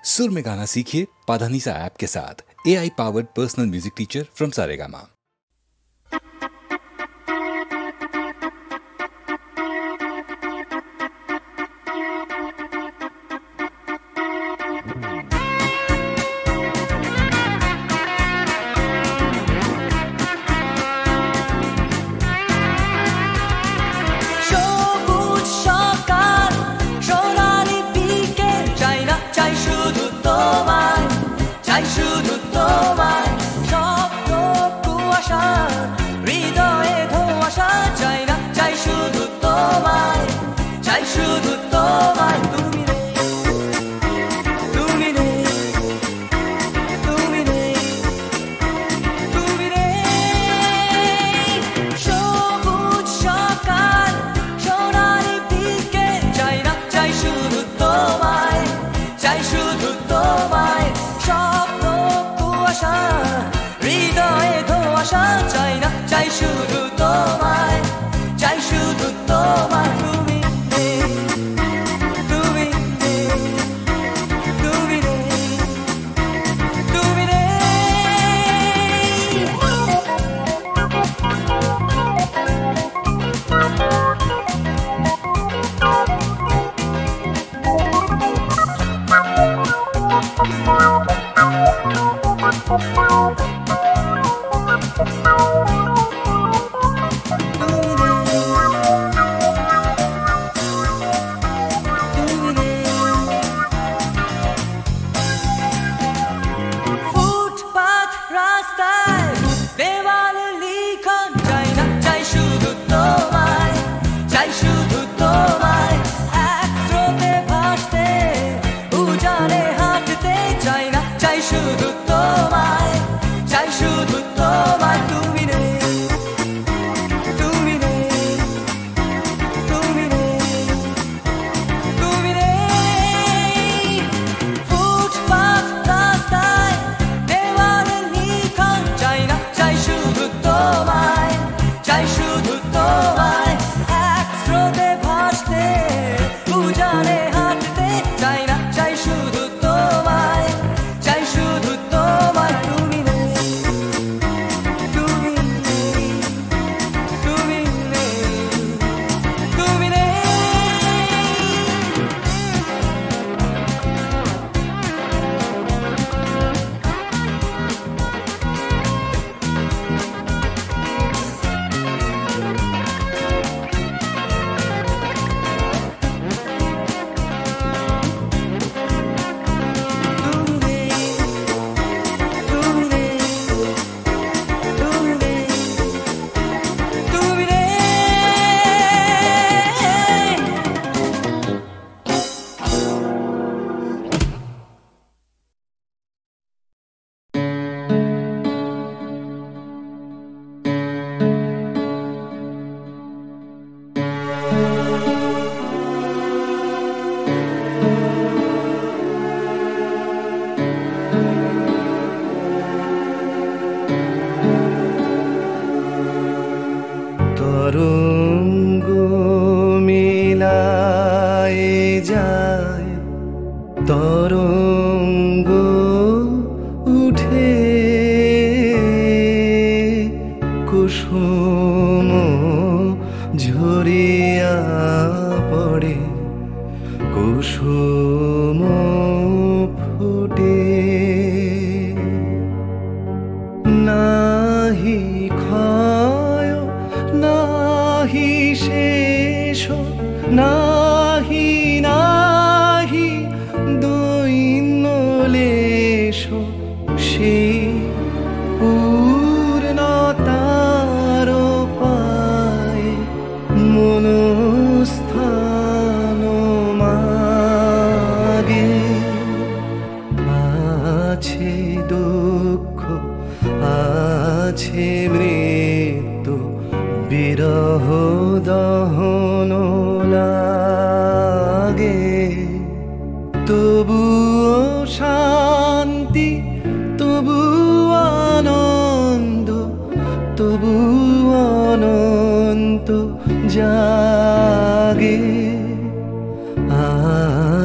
सुर में गाना सीखिए पाधानीसा ऐप के साथ। AI powered personal music teacher from Saregama.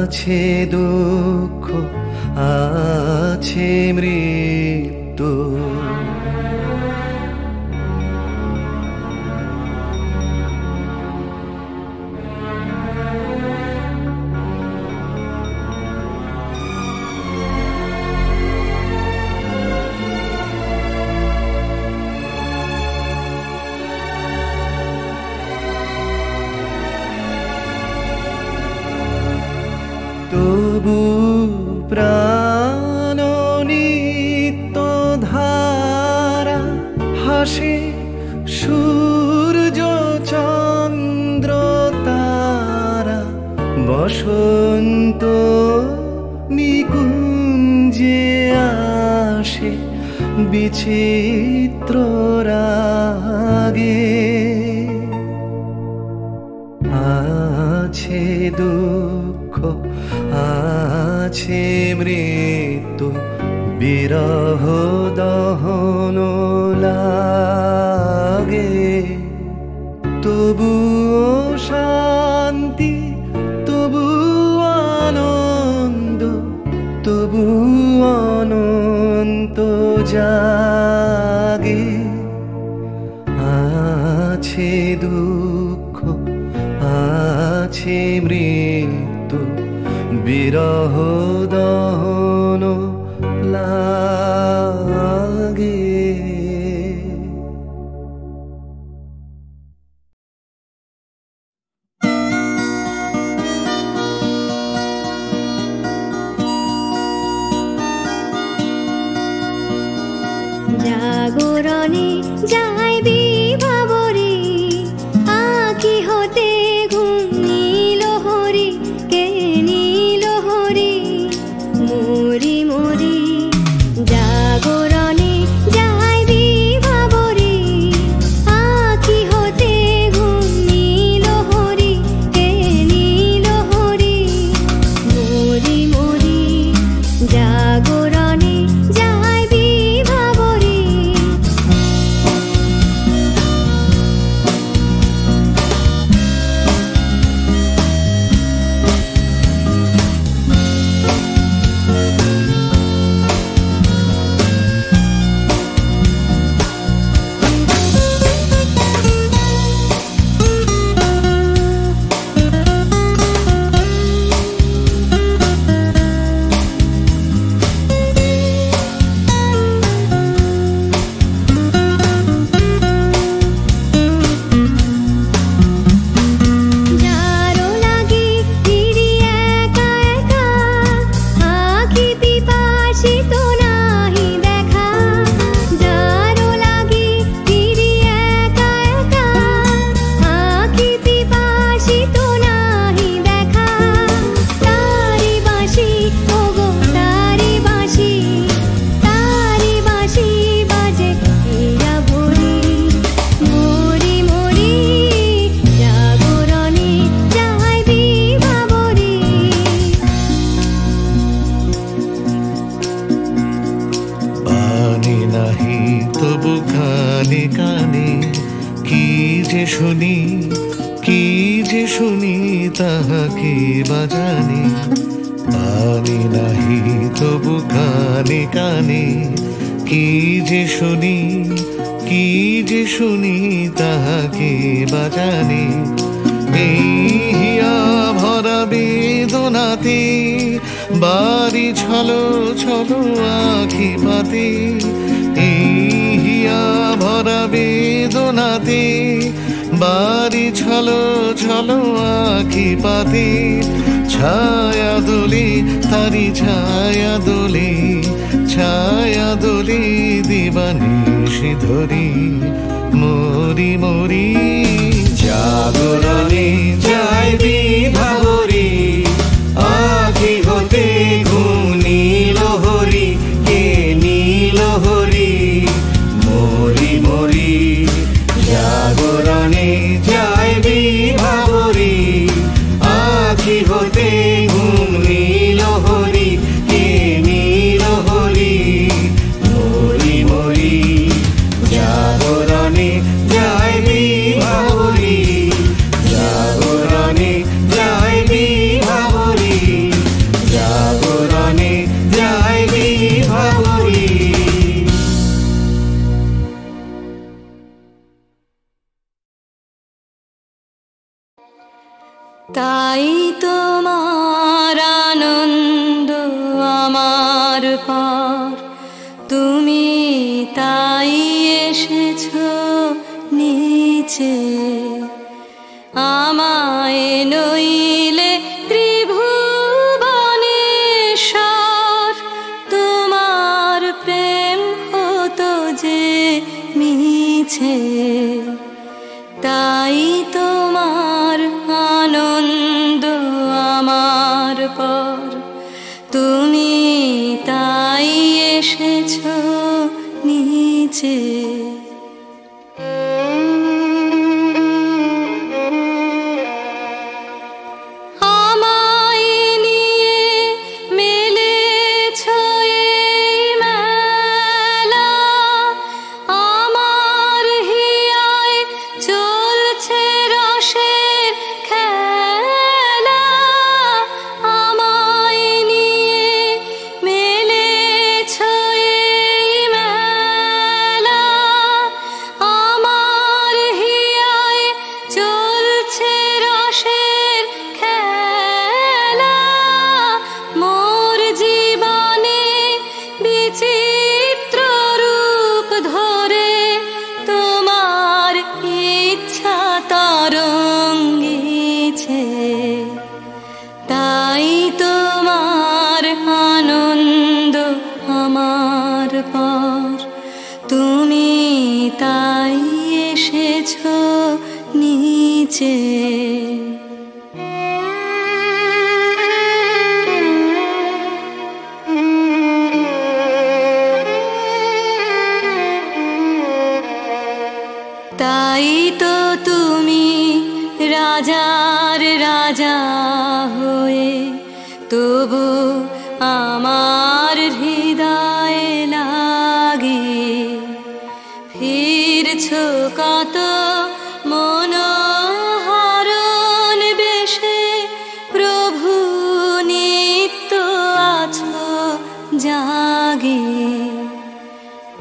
আছে দুঃখ আছে মৃত্যু। তবু প্রাণ নিত্য ধারা হাসে সূর্য চন্দ্র তারা, বসন্ত নিকুঞ্জে আসে বিচিত্র রাগে। আছে দুঃখ আছে মৃত্যু, বিরহ দহন লাগে। তবুও শান্তি, তবু আনন্দ, তবু অনন্ত জাগে। আছে দুঃখ আছে মৃত্যু, বিরহ দহন লাগে। জাগরণে যাইবি ভাবরে, আঁখি হতে ঘুম নীল হরি, কে নীল হরি মরি মরি। জাগরণে যাইবি ভাবরে, আঁখি হতে ঘুম নীল হরি, কে নীল হরি মরি মরি। জাগরণে যাইবি ভাবরে। যারো লাগি ফিরি একা একা, আঁখি পিপাসিত নাহি দেখা। যারো লাগি ফিরি একা একা, আঁখি পিপাসিত নাহি দেখা। তারি বাঁশি ওগো তারি বাঁশি, তারি বাঁশি বাজে হীরা ভরি মরি মরি। জাগরণে যাইবি ভাবরে। বাণী নাহি তবু কানে কানে, কি যে শুনি কি যে শুনি তাহাকে বাজানে। বাণী নাহি তবু কানে কানে, কি যে শুনি কি যে শুনি তাহাকে বাজানে। এই হিয়া ভরা বেদনাতে বাড়ি ছলো ছলো আঁখি পাতে। এই হিয়া ভরা বেদনাতে বাড়ি ছলো ছলো আঁখি পাতে। ছায়া দোলে তারি ছায়া দোলে, ছায়া দোলে দিবানিশি ধরি মরি মরি। জাগরণে যাইবি ভাবরে, আঁখি হতে ঘুম নীল হরি, কে নীল হরি মরি মরি। জাগরণে যাইবি ভাবরে, আঁখি হতে ঘুম নীল হরি, কে নীল হরি মরি মরি। জাগরণে যাইবি ভাবরে, জাগরণে যাইবি তাই এসেছো নিচে, আমায় নইলে ত্রিভুবনেশ্বর, তোমার প্রেম হতো যে মিছে, তাই তোমার আনন্দ আমার পর, তুমি তাই এসেছো নিচে। তুমি তাই এসেছো নিচে। তাই তো তুমি রাজার রাজা হয়ে তবু আমার হৃদয়ে লাগে ফিরছো কত মনোহরণ বেশে, প্রভু নিত্য আছো জাগে।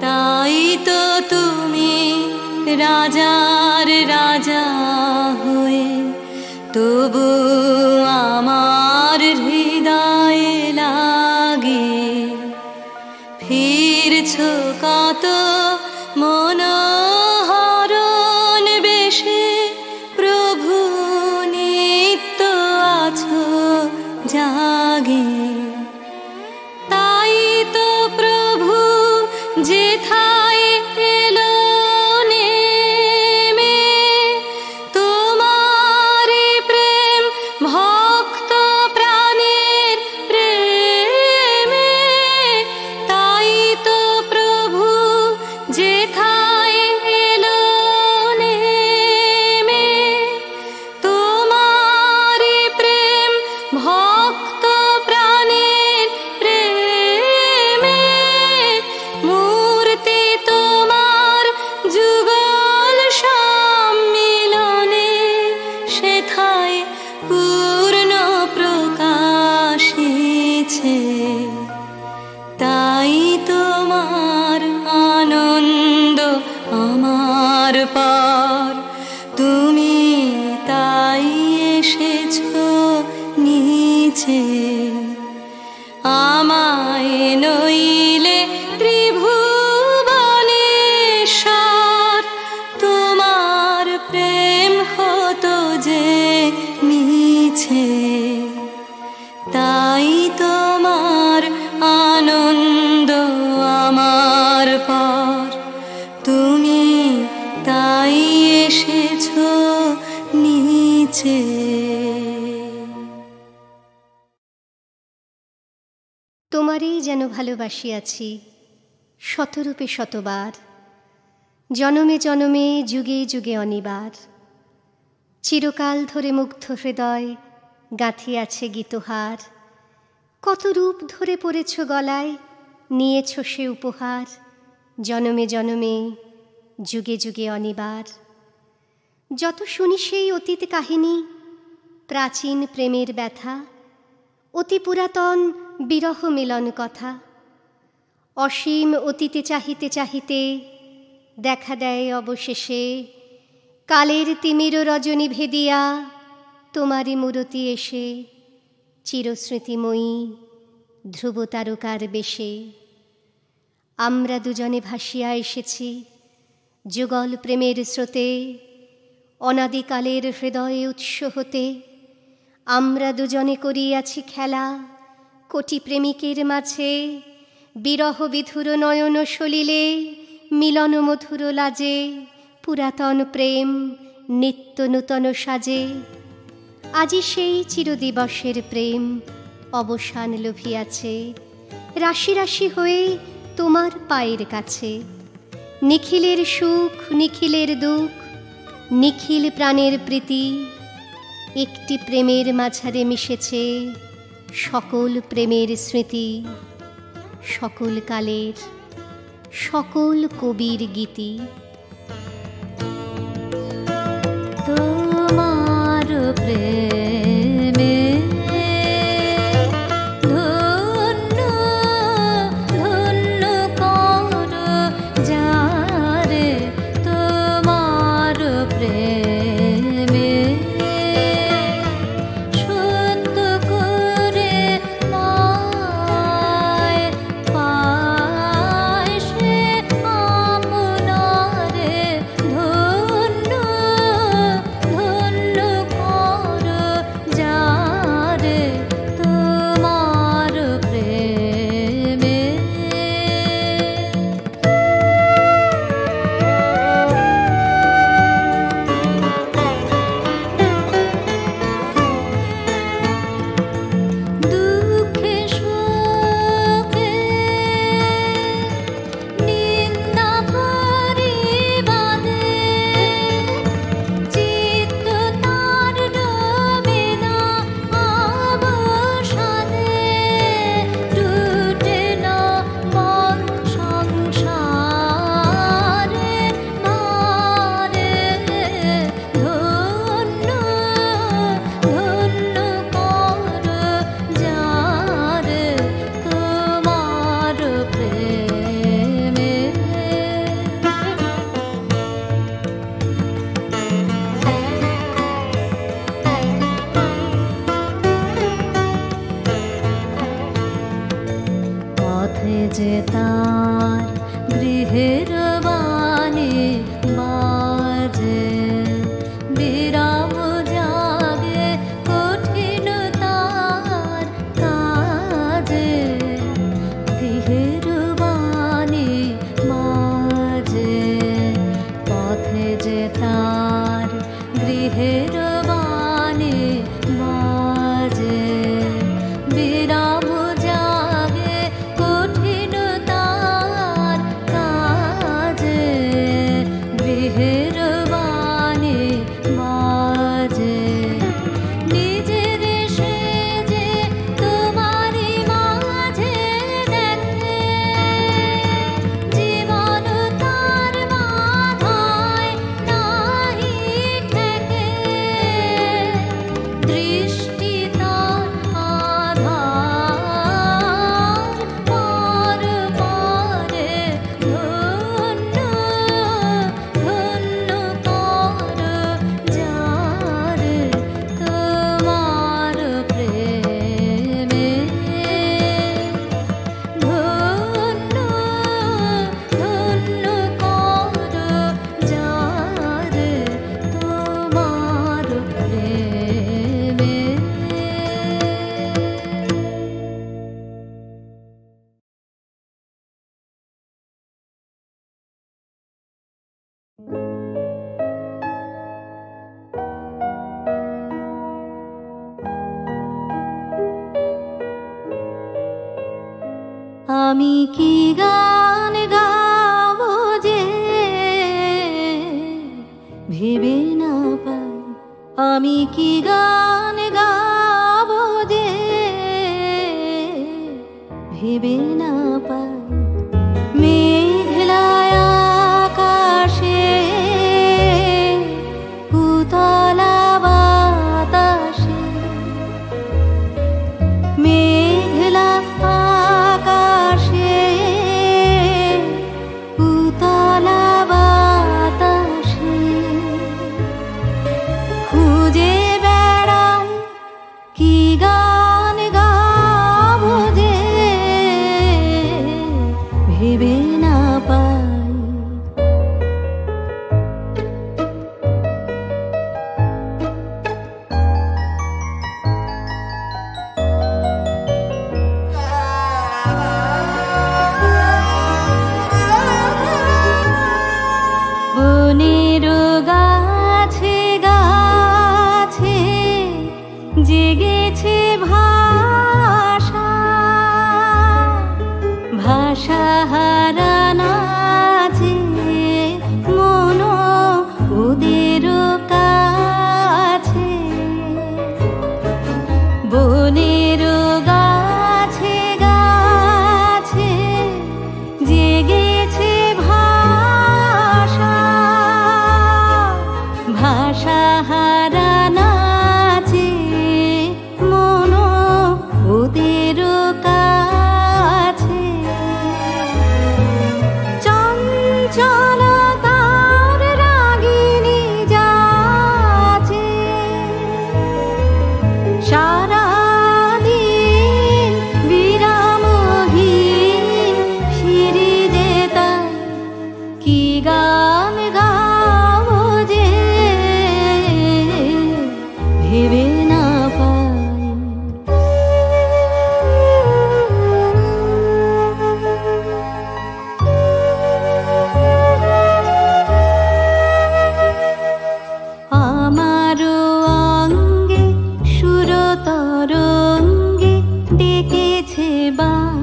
তাই তো তুমি রাজার রাজা হয়ে তবু আমার হৃদয়ে লাগে ফিরছো কত মনোহরণ বেশে, প্রভু নিত্য আছো জাগে। তাই তো প্রভু যেথায় এলো নেমে, তোমার প্রেম ভক্ত প্রাণের প্রেমে। তাই তো প্রভু যেথায় এলো নেমে, তোমার প্রেম ভক্ত প্রাণের প্রেমে। মূর্তি তোমার যুগল সম্মিলনে, সেথায় পূর্ণ প্রকাশিছে। তাই তোমার আনন্দ আমার পার, তুমি তাই এসেছো নিচে। আমায় নইলে ত্রিভুবনেশ্বর, তোমার প্রেম হতো যে মিছে। তাই তোমার আনন্দ আমার পার, তুমি তাই এসেছো নিচে। তোমারই যেন ভালোবাসিয়াছি শতরূপে শতবার, জনমে জনমে যুগে যুগে অনিবার। চিরকাল ধরে মুগ্ধ হৃদয় গাঁথিয়াছে গীতহার, কত রূপ ধরে পড়েছ গলায়, নিয়েছ সে উপহার। জনমে জনমে যুগে যুগে অনিবার। যত শুনি সেই অতীত কাহিনী, প্রাচীন প্রেমের ব্যথা, অতি পুরাতন বিরহ মিলন কথা। অসীম অতীতে চাহিতে চাহিতে দেখা দেয় অবশেষে, কালের তিমির রজনী ভেদিয়া তোমারই মূরতি এসে, চিরস্মৃতিময়ী ধ্রুব তারকার বেশে। আমরা দুজনে ভাসিয়া এসেছি যুগল প্রেমের স্রোতে, অনাদিকালের হৃদয়ে উৎস হতে। আমরা দুজনে করিয়াছি খেলা কোটি প্রেমিকের মাঝে, বিরহ বিধুর নয়ন সলিলে, মিলন মধুর লাজে, পুরাতন প্রেম নিত্য নূতন সাজে। আজি সেই চিরদিবসের প্রেম অবসান লভিয়াছে, রাশি রাশি হয়ে তোমার পায়ের কাছে। নিখিলের সুখ নিখিলের দুঃখ, নিখিল প্রাণের প্রীতি, একটি প্রেমের মাঝারে মিশেছে সকল প্রেমের স্মৃতি, সকল কালের সকল কবির গীতি। তোমার প্রেমে ধন্য ধন্য কর যারে, তোমার প্রেমে সত্য করে পায় পায় সে আপনারে। ধন্য ধন্য কর যারে, তোমার প্রেমে। দুঃখে শোকে নিন্দা পরিবাদে, চিত্ত তার ডোবে না অবসাদে। টুটে না মন সংসারের ভারে। ধন্য ধন্য কর যারে, তোমার প্রেমে। পথে যে তার গৃহের বাণী বাজে, বিরাম জাগে কঠিন তার কাজে। গৃহের বাণী বাজে, পথে যে তার গৃহের বাণী বাজে, বিরাম জাগে কঠিন তার কাজে। গৃহের বাণী বাজে, নিজের সেজে তোমারই মাঝে দেখে, জীবন তার মাথায় নাহি ঠেকে। দৃষ্টি তার আধার পার পারে। ধন্য ধন্য কর যারে, তোমার প্রেমে। ধন্য ধন্য কর যারে, তোমার প্রেমে। আমি কি গান গাবো যে ভেবে না পাই, আমি কি গান গাবো যে ভেবে না পাই। মেঘলায় আকাশে উতলা বাতাসে, মেঘলা আকাশে উতলা বাতাসে। খুঁজে বেড়াই কি গান গাবো যে ভাষা হারানা যে মন ওদের কাছে বনের গাছে গাছে জেগেছে ভাষা ভাষা হারানা যে মন ওদের কাছে চঞ্চলতার রাগিনী যাচে সারাদিন বিরামহীন ফিরে যেতাম কি গান গাবো যে ভেবে না পাই আমারও অঙ্গে সুরতরঙ্গে ডেকেছে বান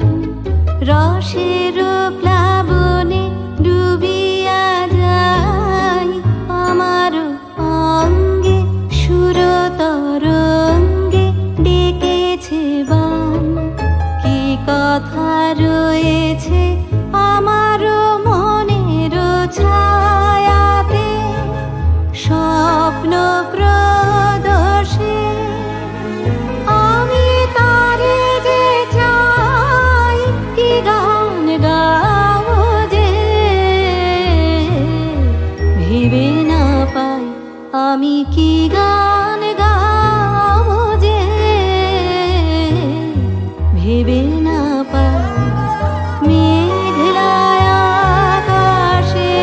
রসের প্লাবনে ডুবিয়া যাই আমারও অঙ্গে সুরতরঙ্গে ডেকেছে বান কি কথা রয়েছে আমারও মনের ছায়াতে স্বপ্ন প্রদর্শে আমি তারে যে চাই কি গান গাবো যে ভেবে না পাই আমি কি গান গাবো যে ভেবে না পাই মেঘলায় আকাশে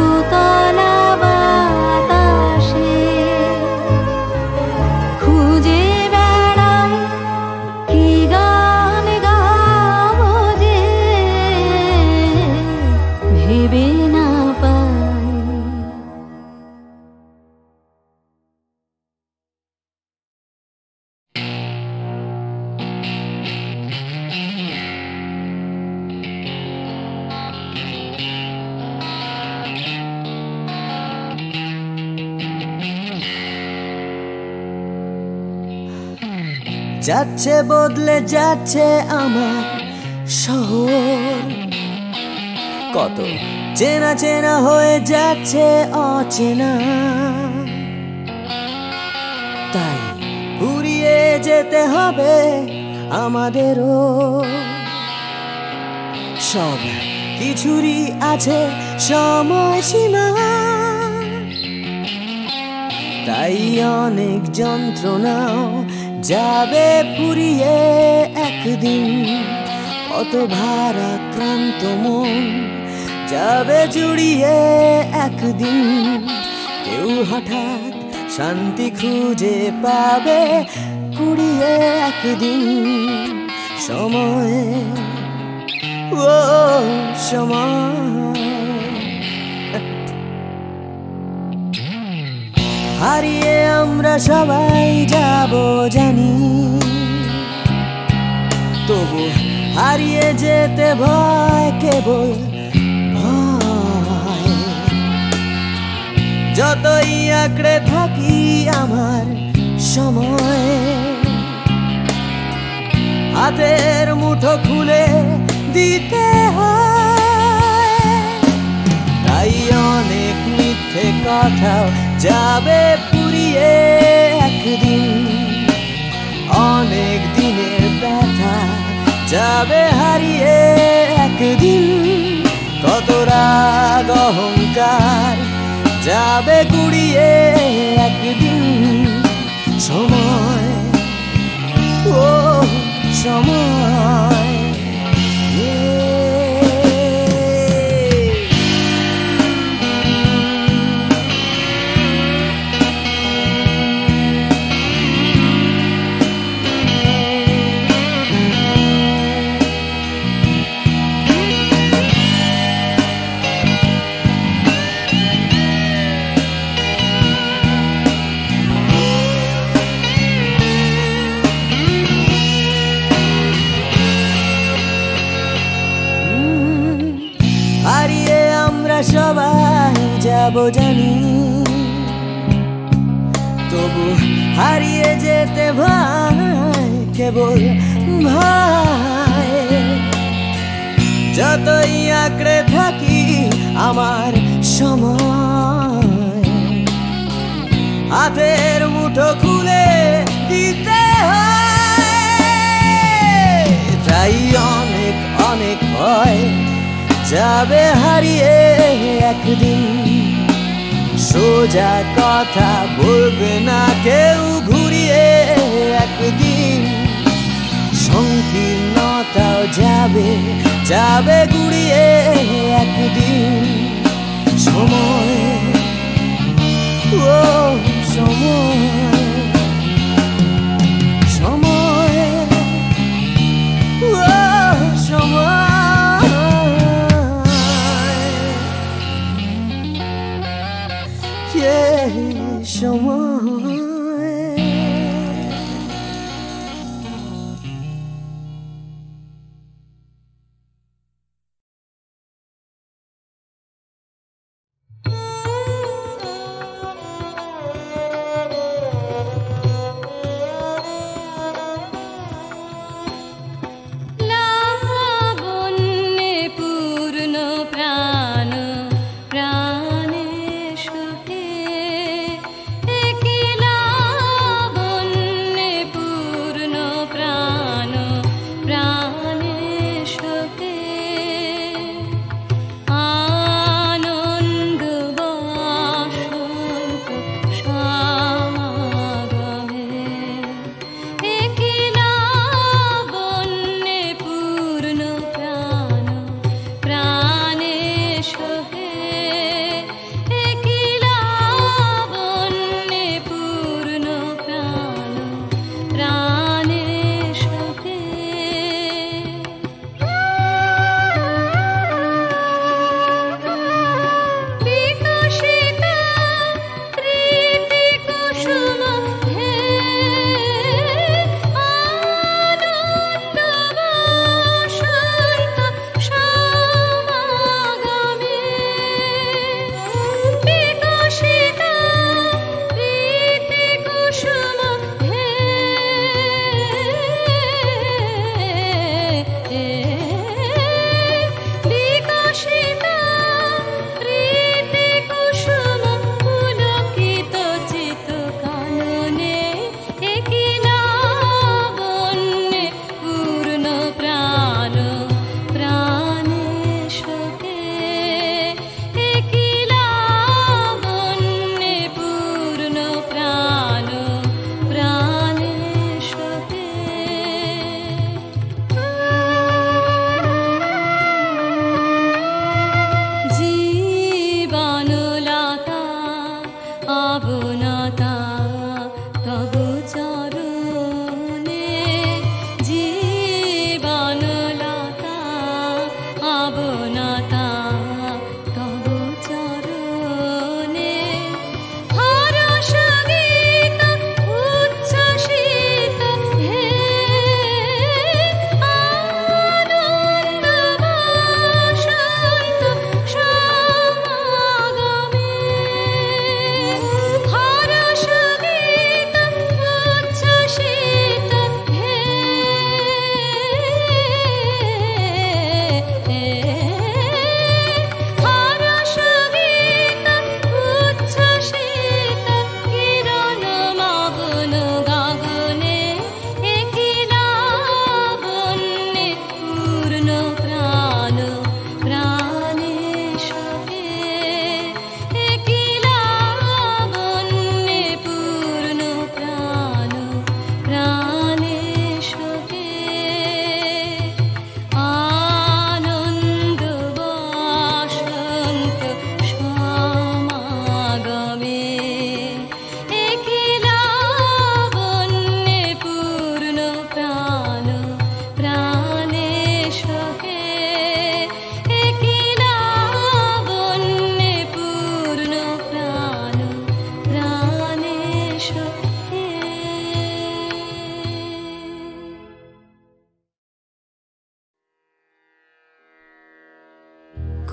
উতলা বাতাসে খুঁজে বেড়াই কি গান গাবো যে ভেবে না পাই যাচ্ছে বদলে যাচ্ছে আমার শহর কত চেনা চেনা হয়ে যাচ্ছে অচেনা তাই ঘুরিয়ে যেতে হবে আমাদেরও সব কিছুরই আছে সময়সীমা তাই অনেক যন্ত্রণাও যাবে পুরিয়ে একদিন কত ভারাক্রান্ত মন যাবে জুড়িয়ে একদিন কেউ হঠাৎ শান্তি খুঁজে পাবে কুড়িয়ে একদিন সময় ও সময় হারিয়ে আমরা সবাই যাব জানি তবু হারিয়ে যেতে ভয় কেবল ভয় যতই আঁকড়ে থাকি আমার সময় হাতের মুঠো খুলে দিতে হয় তাই অনেক মিথ্যে কথাও যাবে পুরিয়ে একদিন অনেক দিনের ব্যথা যাবে হারিয়ে একদিন কত রাগ অহংকার যাবে কুড়িয়ে একদিন সময় ও সময় যাব জানি, তবু হারিয়ে যেতে ভয়, কেবল ভয়। যতই আঁকড়ে থাকি আমার সময়, হাতের মুঠো খুলে দিতে হয়। তাই অনেক অনেক ভয় যাবে হারিয়ে একদিন, সোজা কথা বলবে না কেউ ঘুরিয়ে একদিন। সংকীর্ণতাও যাবে যাবে গুড়িয়ে একদিন। সময়, ও সময়, সময়, ও সময়, সময়।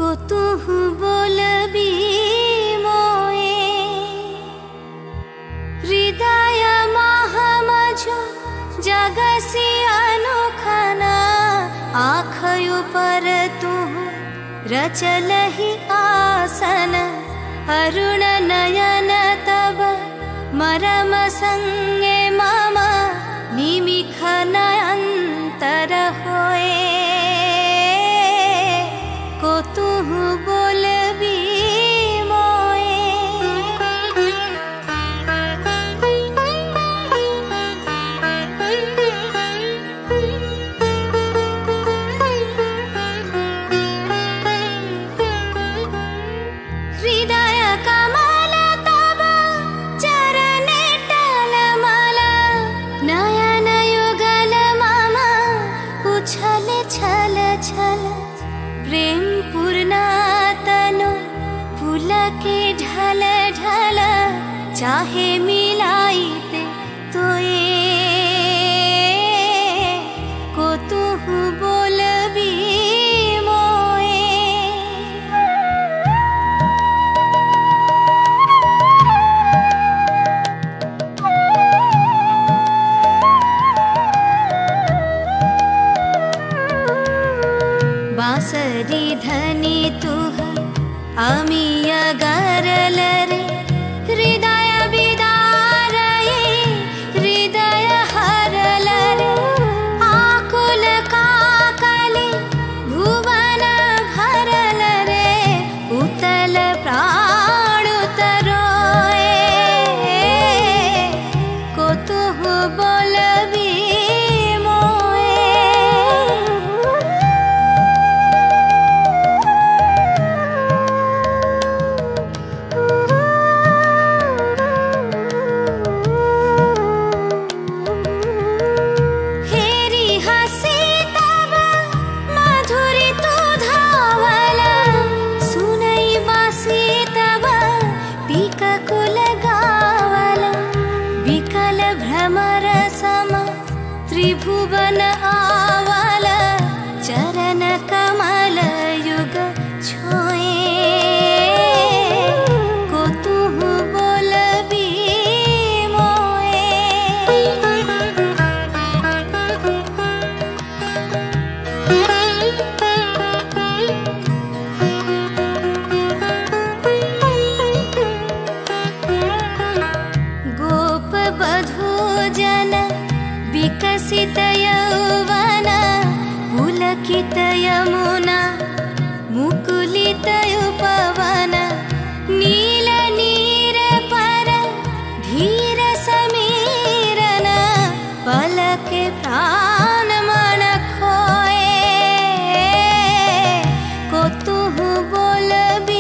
কত বলবি पर तू रचलहि आसन अरुण नयन तब मरम संगे मम निमिख नयंतर होए को तू बोलबी प्रेम पूर्णा तनु पुलके ढल ढल चाहे मिलाइते तो को तू बोलबी बांसरी धनी तुह अमिया गरल रे हृदय विदार हृदय हरल रे आकुल काकली भुवन भरल रे उतल प्राण तरोए को तुह बोलबी त्रिभुवन आवल चरण कमल युग छोए को तू बोलबी गोप बधू जन विकसित यौवन पुलकित यमुना मुकुलित उपवन नील नीर पर धीर समीरन पलक प्राण मन खोए को तू बोलबी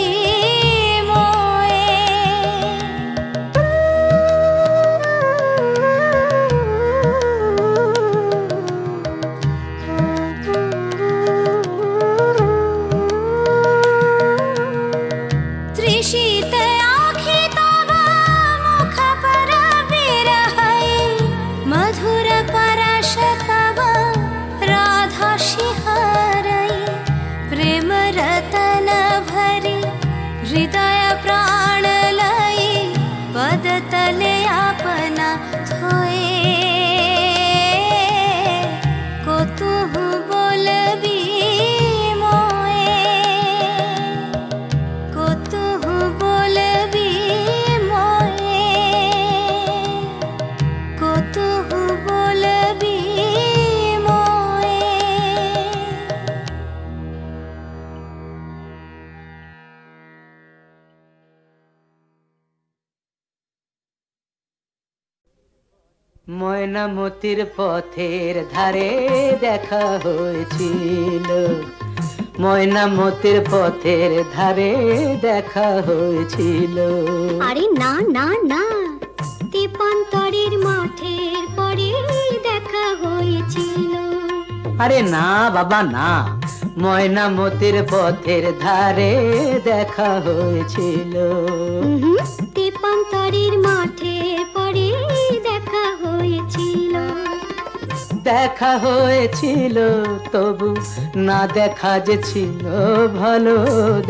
हृदय प्राण लई पद तले अपना थोए को तू बोलबी को तू बोलबी को तू बोलबी ময়না মতির পথের ধারে দেখা হয়েছিল, ময়না মতির পথের ধারে দেখা হয়েছিল। আরে না না না, তেপান্তরের মাঠের পরে দেখা হয়েছিল। আরে না বাবা না, ময়না মতির পথের ধারে দেখা হয়েছিল। তেপান্তরের মাঠের পরে দেখা হয়েছিল। দেখা হয়েছিল তবু না দেখা যে ছিল ভালো,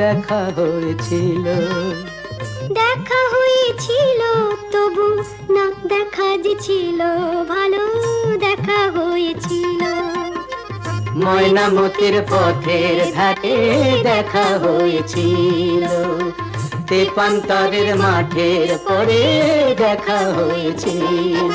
দেখা হয়েছিল। দেখা হয়েছিল তবু না দেখা যে ছিল ভালো, দেখা হয়েছিল। ময়নামতির পথের ধারে দেখা হয়েছিল, তেপান্তরের মাঠের পরে দেখা হয়েছিল।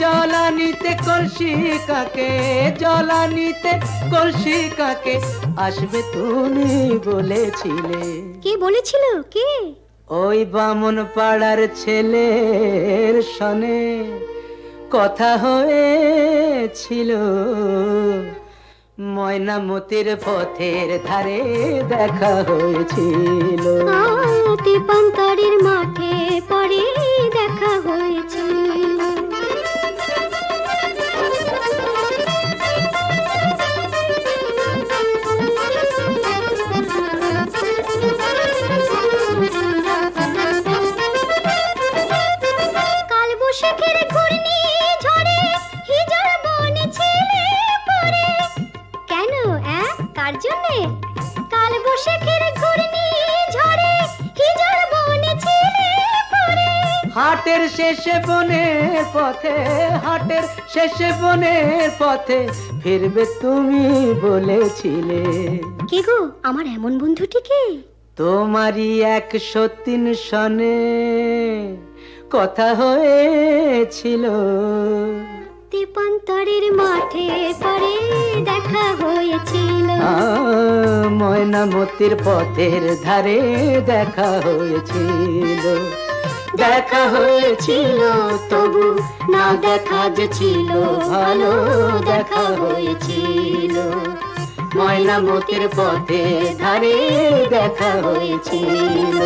জলানিতে কলসি কাকে, জলানিতে কলসি কাকে আসবে তুমি বলেছিলে। কে বলেছিল? কে? ওই বামন পাড়ার ছেলের সনে কথা হয়েছিল, ময়নামতির পথের ধারে দেখা হয়েছিল। তেপান্তরের মাঠে পরে দেখা হয়েছিল। কালবৈশাখীর ঘূর্ণি ঝড়ে হিজড় বনে ছিলে পরে। কেন? কার জন্যে? কালবৈশাখীর ঘূর্ণি ঝড়ে হিজড় বনে ছিলে পরে। হাটের শেষে বনের পথে, হাটের শেষে বনের পথে ফিরবে তুমি বলেছিলে। কে গো আমার এমন বন্ধুটিকে? তোমারই 103 সনে কথা হয়েছিল, তেপান্তরের মাঠে পরে দেখা হয়েছিল। ময়নামতির পথের ধারে দেখা হয়েছিল, দেখা হয়েছিল তবু না দেখা যে ছিল ভালো, দেখা হয়েছিল ময়নামতির পথের ধারে দেখা হয়েছিল।